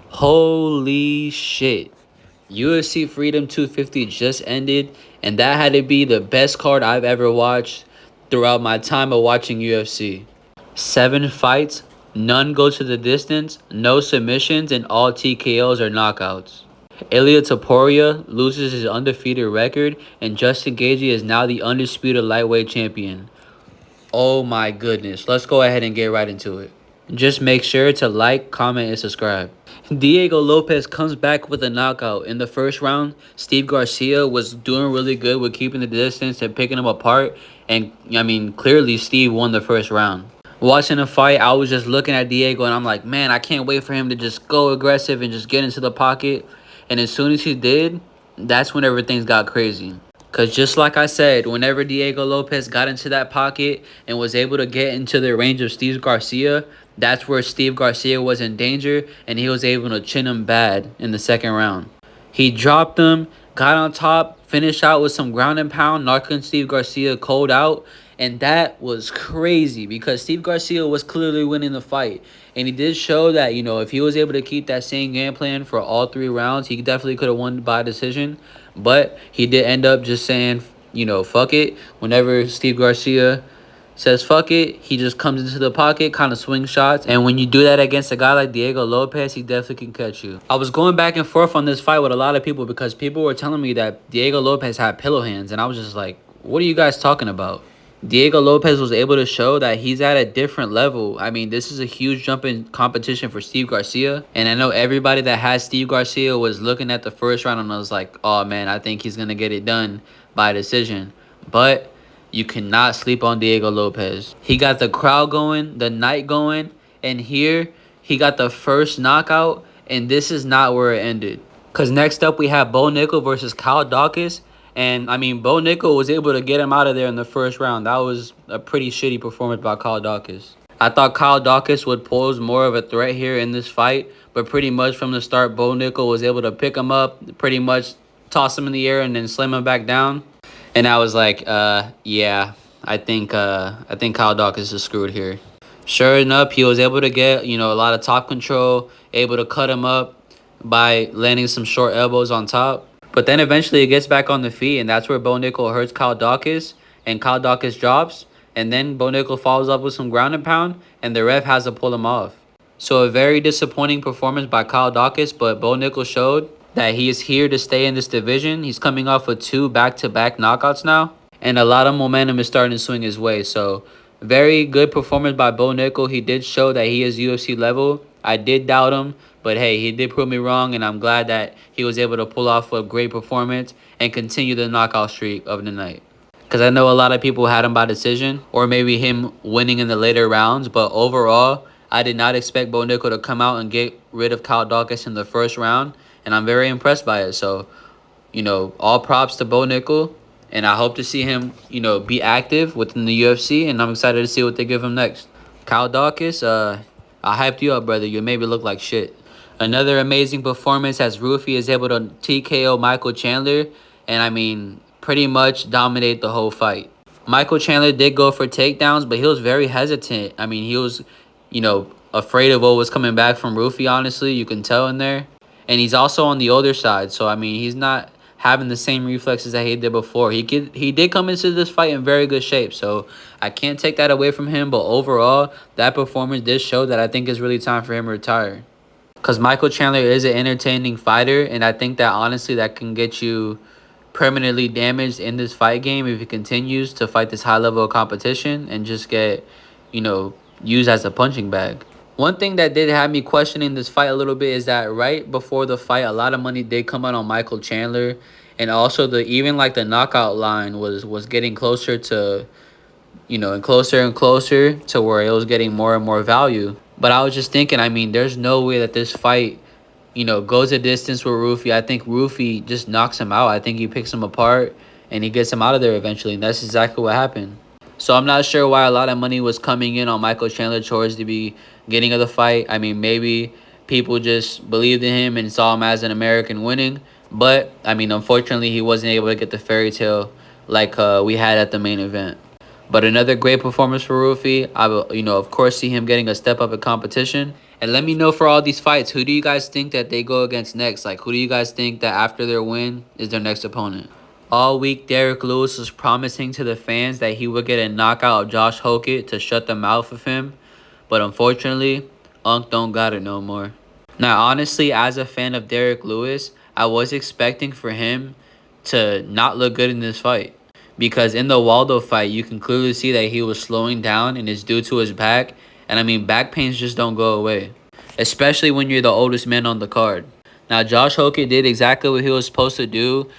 Holy shit. UFC Freedom 250 just ended, and that had to be the best card I've ever watched throughout my time of watching UFC. 7 fights, none go to the distance, no submissions, and all TKOs or knockouts. Ilia Topuria loses his undefeated record, and Justin Gaethje is now the undisputed lightweight champion. Oh my goodness. Let's go ahead and get right into it. Just make sure to like, comment, and subscribe. Diego Lopez comes back with a knockout. In the first round, Steve Garcia was doing really good with keeping the distance and picking him apart. And, clearly Steve won the first round. Watching the fight, I was just looking at Diego and I'm like, man, I can't wait for him to just go aggressive and just get into the pocket. And as soon as he did, that's when everything got crazy. Because just like I said, whenever Diego Lopez got into that pocket and was able to get into the range of Steve Garcia, that's where Steve Garcia was in danger, and he was able to chin him bad in the second round. He dropped him, got on top, finished out with some ground and pound, knocking Steve Garcia cold out. And that was crazy because Steve Garcia was clearly winning the fight. And he did show that, if he was able to keep that same game plan for all 3 rounds, he definitely could have won by decision. But he did end up just saying, fuck it. Whenever Steve Garcia says fuck it, he just comes into the pocket, kind of swing shots. And when you do that against a guy like Diego Lopez, he definitely can catch you. I was going back and forth on this fight with a lot of people because people were telling me that Diego Lopez had pillow hands. And I was just like, what are you guys talking about? Diego Lopez was able to show that he's at a different level. This is a huge jump in competition for Steve Garcia. And I know everybody that has Steve Garcia was looking at the first round and I was like, oh man, I think he's going to get it done by decision. But you cannot sleep on Diego Lopez. He got the crowd going, the night going, and here he got the first knockout, and this is not where it ended. Because next up we have Bo Nickel versus Kyle Dawkins. And, Bo Nickel was able to get him out of there in the first round. That was a pretty shitty performance by Kyle Dawkins. I thought Kyle Dawkins would pose more of a threat here in this fight, but pretty much from the start, Bo Nickel was able to pick him up, pretty much toss him in the air, and then slam him back down. And I was like, yeah, I think Kyle Dawkins is screwed here. Sure enough, he was able to get, a lot of top control, able to cut him up by landing some short elbows on top. But then eventually it gets back on the feet, and that's where Bo Nickel hurts Kyle Dawkins, and Kyle Dawkins drops. And then Bo Nickel follows up with some ground and pound, and the ref has to pull him off. So a very disappointing performance by Kyle Dawkins, but Bo Nickel showed that he is here to stay in this division. He's coming off of 2 back-to-back knockouts now, and a lot of momentum is starting to swing his way. So very good performance by Bo Nickel. He did show that he is UFC level. I did doubt him, but hey, he did prove me wrong, and I'm glad that he was able to pull off a great performance and continue the knockout streak of the night. Because I know a lot of people had him by decision, or maybe him winning in the later rounds, but overall, I did not expect Bo Nickel to come out and get rid of Kyle Dawkins in the first round, and I'm very impressed by it. So, all props to Bo Nickel, and I hope to see him, be active within the UFC, and I'm excited to see what they give him next. Kyle Dawkins, I hyped you up, brother. You made me look like shit. Another amazing performance as Rufy is able to TKO Michael Chandler, and pretty much dominate the whole fight. Michael Chandler did go for takedowns, but he was very hesitant. He was, afraid of what was coming back from Rufy, honestly. You can tell in there. And he's also on the older side, so, he's not having the same reflexes that he did before. He did come into this fight in very good shape, so I can't take that away from him. But overall, that performance did show that I think it's really time for him to retire. Because Michael Chandler is an entertaining fighter, and I think that, honestly, that can get you permanently damaged in this fight game if he continues to fight this high level of competition and just get, used as a punching bag. One thing that did have me questioning this fight a little bit is that right before the fight, a lot of money did come out on Michael Chandler. And also, the knockout line was getting closer to, and closer to where it was getting more and more value. But I was just thinking, there's no way that this fight, goes a distance with Rufy. I think Rufy just knocks him out. I think he picks him apart and he gets him out of there eventually. And that's exactly what happened. So I'm not sure why a lot of money was coming in on Michael Chandler towards the beginning of the fight. Maybe people just believed in him and saw him as an American winning. But, unfortunately, he wasn't able to get the fairy tale like we had at the main event. But another great performance for Rufi. I will, of course, see him getting a step up in competition. And let me know for all these fights, who do you guys think that they go against next? Like, who do you guys think that after their win is their next opponent? All week, Derek Lewis was promising to the fans that he would get a knockout of Josh Hokett to shut the mouth of him. But unfortunately, Unk don't got it no more. Now, honestly, as a fan of Derek Lewis, I was expecting for him to not look good in this fight. Because in the Waldo fight, you can clearly see that he was slowing down, and it's due to his back. And I mean, back pains just don't go away, especially when you're the oldest man on the card. Now, Josh Hokett did exactly what he was supposed to do.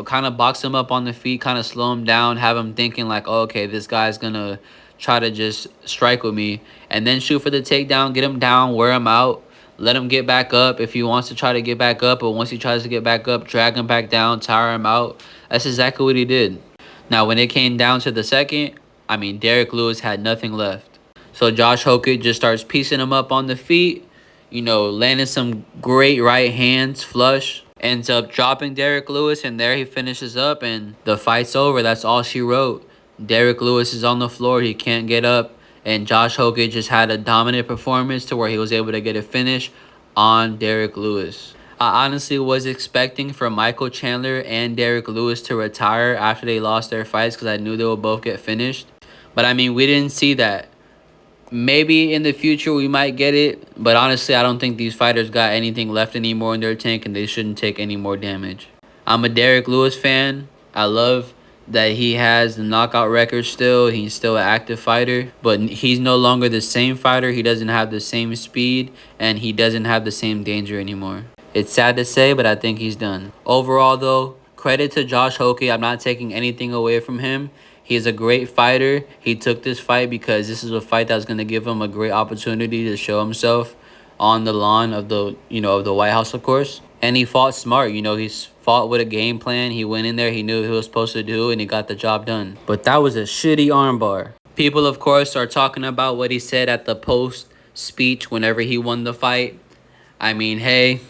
Kind of box him up on the feet, kind of slow him down, have him thinking like, oh, okay, this guy's going to try to just strike with me. And then shoot for the takedown, get him down, wear him out. Let him get back up if he wants to try to get back up. But once he tries to get back up, drag him back down, tire him out. That's exactly what he did. Now, when it came down to the second, I mean, Derek Lewis had nothing left. So Josh Hokett just starts piecing him up on the feet, landing some great right hands, flush. Ends up dropping Derek Lewis, and there he finishes up, and the fight's over. That's all she wrote. Derek Lewis is on the floor. He can't get up. And Josh Hokett just had a dominant performance to where he was able to get a finish on Derek Lewis. I honestly was expecting for Michael Chandler and Derek Lewis to retire after they lost their fights because I knew they would both get finished. But, I mean, we didn't see that. Maybe in the future we might get it. But, honestly, I don't think these fighters got anything left anymore in their tank, and they shouldn't take any more damage. I'm a Derek Lewis fan. I love that he has the knockout record still. He's still an active fighter, but he's no longer the same fighter. He doesn't have the same speed, and he doesn't have the same danger anymore. It's sad to say, but I think he's done. Overall, though, credit to Josh Hokett. I'm not taking anything away from him. He's a great fighter. He took this fight because this is a fight that's going to give him a great opportunity to show himself on the lawn of the, of the White House, of course. And he fought smart. He's fought with a game plan. He went in there. He knew what he was supposed to do, and he got the job done. But that was a shitty armbar. People, of course, are talking about what he said at the post speech whenever he won the fight. I mean, hey,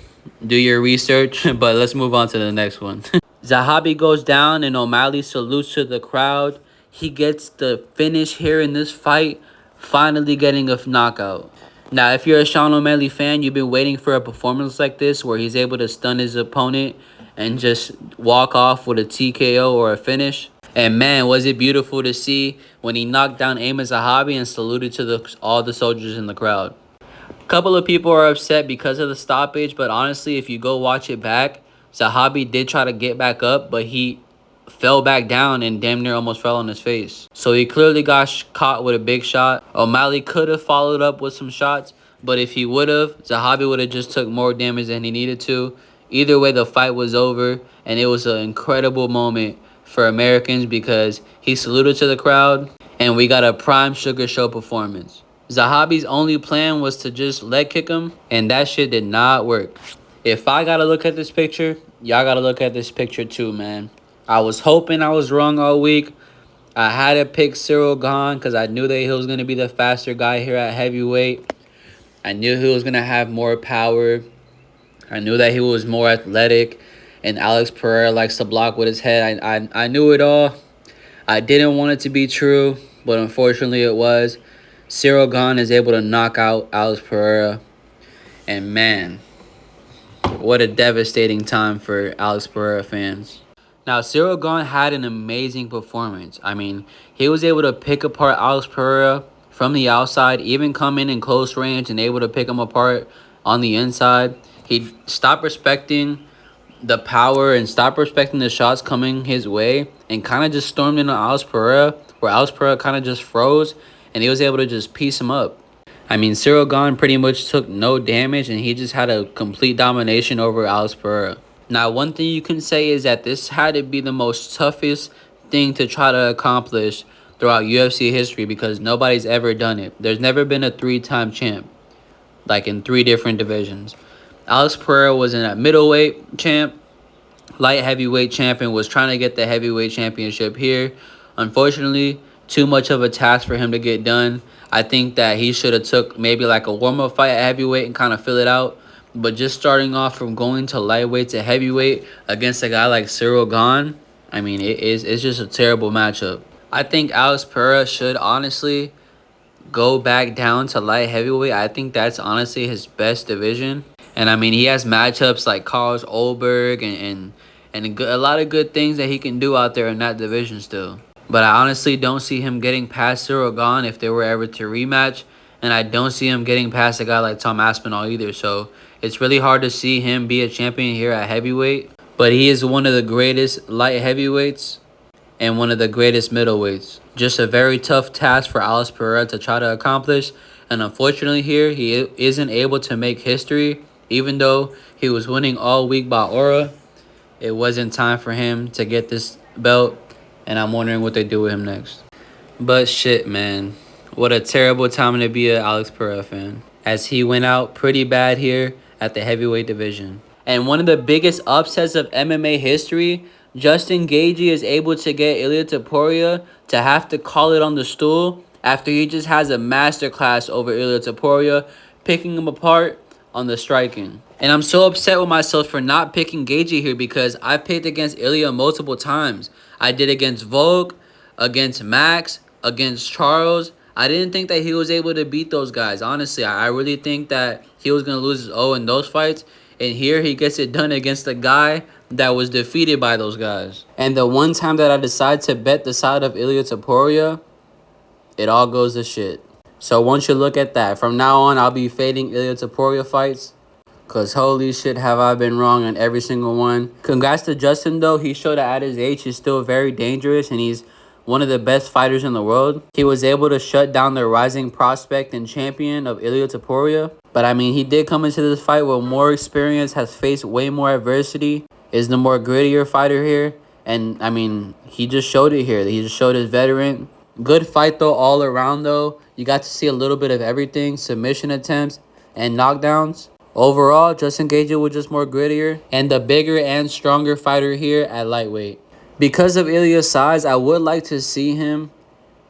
do your research, but let's move on to the next one. Zahabi goes down, and O'Malley salutes to the crowd. He gets the finish here in this fight, finally getting a knockout. Now, if you're a Sean O'Malley fan, you've been waiting for a performance like this where he's able to stun his opponent and just walk off with a TKO or a finish. And man, was it beautiful to see when he knocked down Ayman Zahabi and saluted to all the soldiers in the crowd. A couple of people are upset because of the stoppage, but honestly, if you go watch it back, Zahabi did try to get back up, but he fell back down and damn near almost fell on his face. So he clearly got caught with a big shot. O'Malley could have followed up with some shots, but if he would have, Zahabi would have just took more damage than he needed to. Either way, the fight was over, and it was an incredible moment for Americans because he saluted to the crowd, and we got a prime Sugar Show performance. Zahabi's only plan was to just leg kick him, and that shit did not work. If I gotta look at this picture, y'all gotta look at this picture too, man. I was hoping I was wrong all week. I had to pick Cyril Gahn because I knew that he was going to be the faster guy here at heavyweight. I knew he was going to have more power. I knew that he was more athletic. And Alex Pereira likes to block with his head. I knew it all. I didn't want it to be true, but unfortunately it was. Cyril Gahn is able to knock out Alex Pereira. And man, what a devastating time for Alex Pereira fans. Now, Cyril Gahn had an amazing performance. I mean, he was able to pick apart Alex Pereira from the outside, even come in close range and able to pick him apart on the inside. He stopped respecting the power and stopped respecting the shots coming his way and kind of just stormed into Alex Pereira, where Alex Pereira kind of just froze, and he was able to just piece him up. I mean, Cyril Gahn pretty much took no damage, and he just had a complete domination over Alex Pereira. Now, one thing you can say is that this had to be the most toughest thing to try to accomplish throughout UFC history because nobody's ever done it. There's never been a 3-time champ, like in 3 different divisions. Alex Pereira was in a middleweight champ, light heavyweight champion, was trying to get the heavyweight championship here. Unfortunately, too much of a task for him to get done. I think that he should have took maybe like a warm-up fight at heavyweight and kind of fill it out. But just starting off from going to lightweight to heavyweight against a guy like Cyril Gahn, I mean, it's just a terrible matchup. I think Alex Pereira should honestly go back down to light heavyweight. I think that's honestly his best division. And I mean, he has matchups like Carlos Oberg and a lot of good things that he can do out there in that division still. But I honestly don't see him getting past Cyril Gane if they were ever to rematch. And I don't see him getting past a guy like Tom Aspinall either. So it's really hard to see him be a champion here at heavyweight. But he is one of the greatest light heavyweights and one of the greatest middleweights. Just a very tough task for Alex Pereira to try to accomplish. And unfortunately here, he isn't able to make history. Even though he was winning all week by aura, it wasn't time for him to get this belt. And I'm wondering what they do with him next. But shit, man. What a terrible time to be an Alex Pereira fan, as he went out pretty bad here at the heavyweight division. And one of the biggest upsets of MMA history, Justin Gaethje is able to get Ilia Topuria to have to call it on the stool after he just has a masterclass over Ilia Topuria, picking him apart on the striking. And I'm so upset with myself for not picking Gaethje here because I picked against Ilia multiple times. I did against Volk, against Max, against Charles. I didn't think that he was able to beat those guys. Honestly, I really think that he was going to lose his O in those fights. And here he gets it done against a guy that was defeated by those guys. And the one time that I decide to bet the side of Ilia Topuria, it all goes to shit. So once you look at that, from now on, I'll be fading Ilia Topuria fights. Because holy shit, have I been wrong on every single one. Congrats to Justin, though. He showed that at his age, he's still very dangerous. And he's one of the best fighters in the world. He was able to shut down the rising prospect and champion of Ilia Topuria. But I mean, he did come into this fight with more experience, has faced way more adversity, is the more grittier fighter here. And I mean, he just showed it here. He just showed his veteran. Good fight though, all around though. You got to see a little bit of everything. Submission attempts and knockdowns. Overall, Justin Gaethje was just more grittier and the bigger and stronger fighter here at lightweight. Because of Ilya's size, I would like to see him,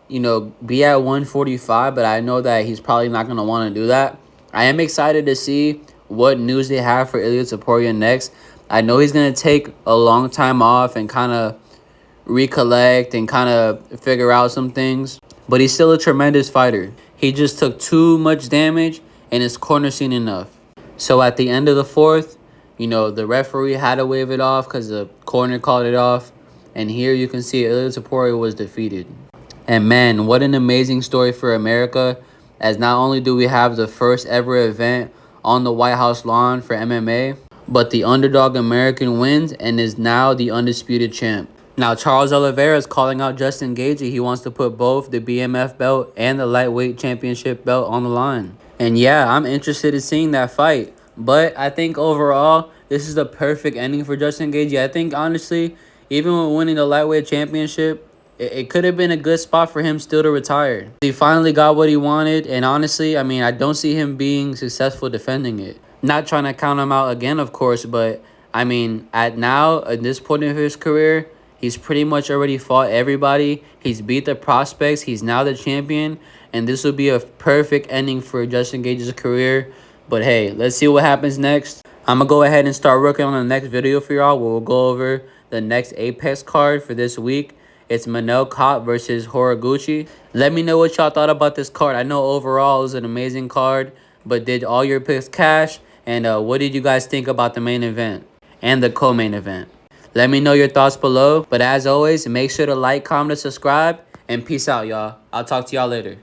you know, be at 145, but I know that he's probably not going to want to do that. I am excited to see what news they have for Ilia Topuria next. I know he's going to take a long time off and kind of recollect and kind of figure out some things, but he's still a tremendous fighter. He just took too much damage and his corner seen enough. So at the end of the fourth, you know, the referee had to wave it off because the corner called it off. And here you can see Ilia Topuria was defeated. And man, what an amazing story for America, as not only do we have the first ever event on the White House lawn for MMA, but the underdog American wins and is now the undisputed champ. Now, Charles Oliveira is calling out Justin Gaethje. He wants to put both the BMF belt and the lightweight championship belt on the line. And yeah, I'm interested in seeing that fight. But I think overall, this is the perfect ending for Justin Gaethje. I think, honestly, even with winning the lightweight championship, it could have been a good spot for him still to retire. He finally got what he wanted. And honestly, I mean, I don't see him being successful defending it. Not trying to count him out again, of course. But, I mean, at this point in his career, he's pretty much already fought everybody. He's beat the prospects. He's now the champion. And this will be a perfect ending for Justin Gaethje's career. But hey, let's see what happens next. I'm going to go ahead and start working on the next video for y'all. We'll go over the next Apex card for this week. It's Manel Kape versus Horiguchi. Let me know what y'all thought about this card. I know overall it was an amazing card. But did all your picks cash? And what did you guys think about the main event and the co-main event? Let me know your thoughts below. But as always, make sure to like, comment, and subscribe. And peace out, y'all. I'll talk to y'all later.